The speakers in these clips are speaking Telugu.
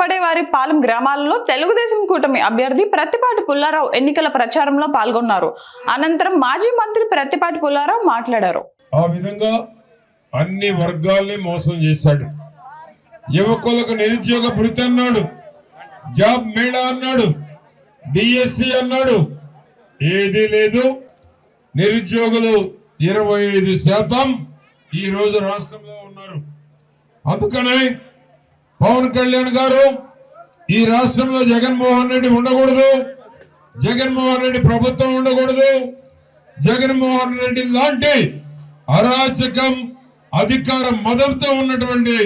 వెంటబడే పాలెం గ్రామాలలో తెలుగుదేశం కూటమి అభ్యర్థి ప్రత్తిపాటి పుల్లారావు ఎన్నికల ప్రచారంలో పాల్గొన్నారు. అనంతరం మాజీ మంత్రి ప్రత్తిపాటి పుల్లారావు మాట్లాడారు. ఆ విధంగా అన్ని వర్గాల్ని మోసం చేశాడు. యువకులకు నిరుద్యోగ భృతి అన్నాడు, జాబ్ మేళా అన్నాడు, డిఎస్సి అన్నాడు. ఏదీ లేదు. నిరుద్యోగులు 25% ఈ రోజు రాష్ట్రంలో ఉన్నారు. అందుకనే పవన్ కళ్యాణ్ గారు ఈ రాష్ట్రంలో జగన్మోహన్ రెడ్డి ఉండకూడదు, జగన్మోహన్ రెడ్డి ప్రభుత్వం ఉండకూడదు, జగన్మోహన్ రెడ్డి లాంటి అరాచకం అధికార మదంతో ఉన్నటువంటి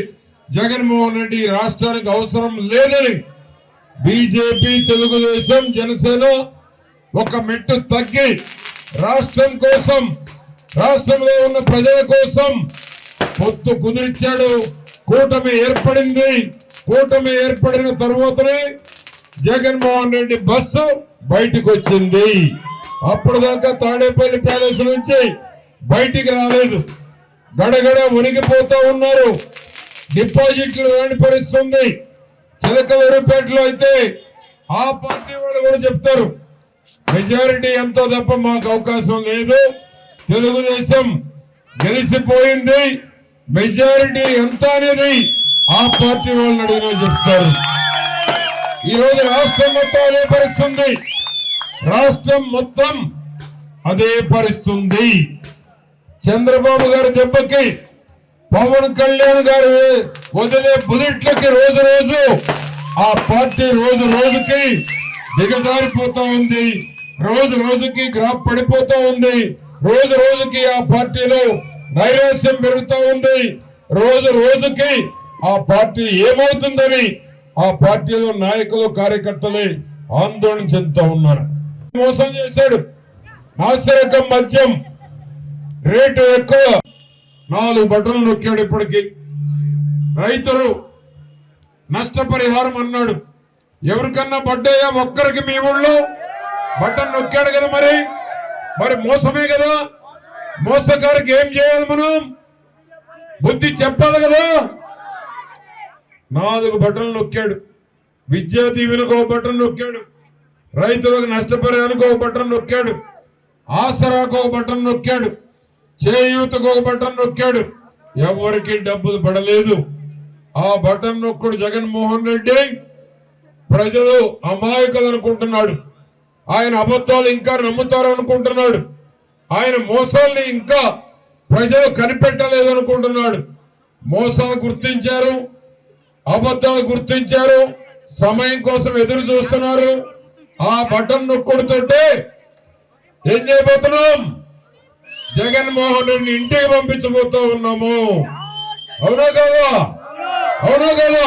జగన్మోహన్ రెడ్డి రాష్ట్రానికి అవసరం లేదని బీజేపీ, తెలుగుదేశం, జనసేన ఒక మెట్టు తగ్గి రాష్ట్రం కోసం, రాష్ట్రంలో ఉన్న ప్రజల కోసం పొత్తు కుదిర్చాడు. కూటమి ఏర్పడింది. కూటమి ఏర్పడిన తర్వాతనే జగన్మోహన్ రెడ్డి బస్సు బయటకు వచ్చింది. అప్పుడు దాకా తాడేపల్లి ప్యాలెస్ నుంచి బయటికి రాలేదు. గడగడ ఉనికిపోతా ఉన్నారు. డిపాజిట్లు రాని పరిస్థితుంది. చిలకలూరుపేటలో అయితే ఆ పార్టీ వాళ్ళు కూడా చెప్తారు, మెజారిటీ ఎంతో తప్ప మాకు అవకాశం లేదు, తెలుగుదేశం గెలిచిపోయింది, మెజారిటీ ఎంత అనేది ఆ పార్టీ వాళ్ళని అడిగినా చెప్తారు. ఈరోజు రాష్ట్రం మొత్తం అదే పరిస్థితుంది. రాష్ట్రం మొత్తం అదే పరిస్థితుంది. చంద్రబాబు గారి దెబ్బకి, పవన్ కళ్యాణ్ గారు వదిలే బుల్లెట్లకి రోజు రోజు ఆ పార్టీ రోజు రోజుకి దిగజారిపోతా ఉంది. రోజు రోజుకి గ్రాఫ్ పడిపోతా ఉంది. రోజు రోజుకి ఆ పార్టీలో నైరాశ్యం పెరుగుతూ ఉంది. రోజు రోజుకి ఆ పార్టీ ఏమవుతుందని ఆ పార్టీలో నాయకులు, కార్యకర్తలే ఆందోళన చెందుతూ ఉన్నారు. మోసం చేశాడు. నాసిరకం మద్యం రేటు ఎక్కువ, 4 బటన్లు నొక్కాడు. ఇప్పటికి రైతులు నష్టపరిహారం అన్నాడు. ఎవరికన్నా పడ్డాయా? ఒక్కరికి మీ ఊళ్ళో బటన్ నొక్కాడు కదా. మరి మోసమే కదా. మోసగారికి ఏం చేయాలి? మనం బుద్ధి చెప్పాలి కదా. 4 బటన్లు నొక్కాడు. విద్యా దీవెనకు ఒక బటన్ నొక్కాడు, రైతులకు నష్టపరిహారానికి ఒక బటన్ నొక్కాడు, ఆసరాకు ఒక బటన్ నొక్కాడు, చేయూతకు ఒక బటన్ నొక్కాడు. ఎవరికి డబ్బులు పడలేదు. ఆ బటన్ నొక్కుడు జగన్మోహన్ రెడ్డి ప్రజలు అమాయకులు అనుకుంటున్నాడు. ఆయన అబద్ధాలు ఇంకా నమ్ముతారు అనుకుంటున్నాడు. ఆయన మోసాల్ని ఇంకా ప్రజలు కనిపెట్టలేదు అనుకుంటున్నాడు. మోసాలు గుర్తించారు, అబద్ధాలు గుర్తించారు, సమయం కోసం ఎదురు చూస్తున్నారు. ఆ బటన్ నొక్కుడుతోటే ఏం చేయబోతున్నాం? జగన్మోహన్ రెడ్డి ఇంటికి పంపించబోతూ ఉన్నాము. అవునా కదా? అవునా కదా?